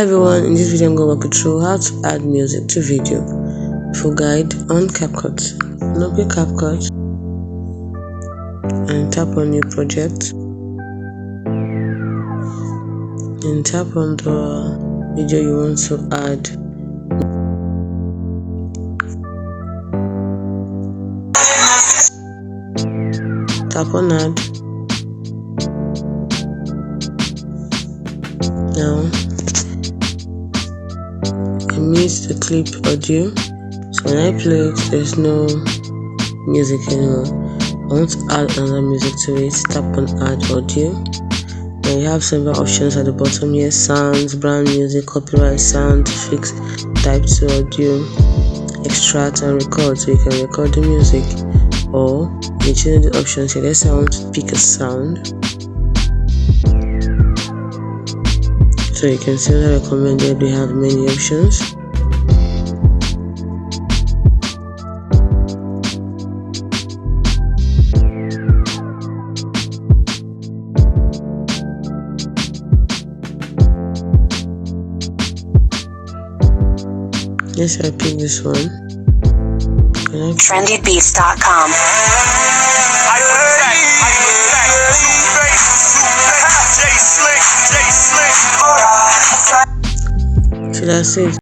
Hi everyone, in this video I'm going to walk you through how to add music to video. Full guide on Capcut. Open Capcut and tap on new project and tap on the video you want to add. Tap on add. Now emit the clip audio. So when I play it, there's no music anymore. I want to add another music to it. Tap on add audio. Then you have several options at the bottom here: sounds, brand music, copyright, sound, fix, type to audio, extract and record. So you can record the music, or you change the options here. Let's say I want to pick a sound. So you can see the recommended, we have many options. Yes, I pick this one. Trendybeats.com. So that's it.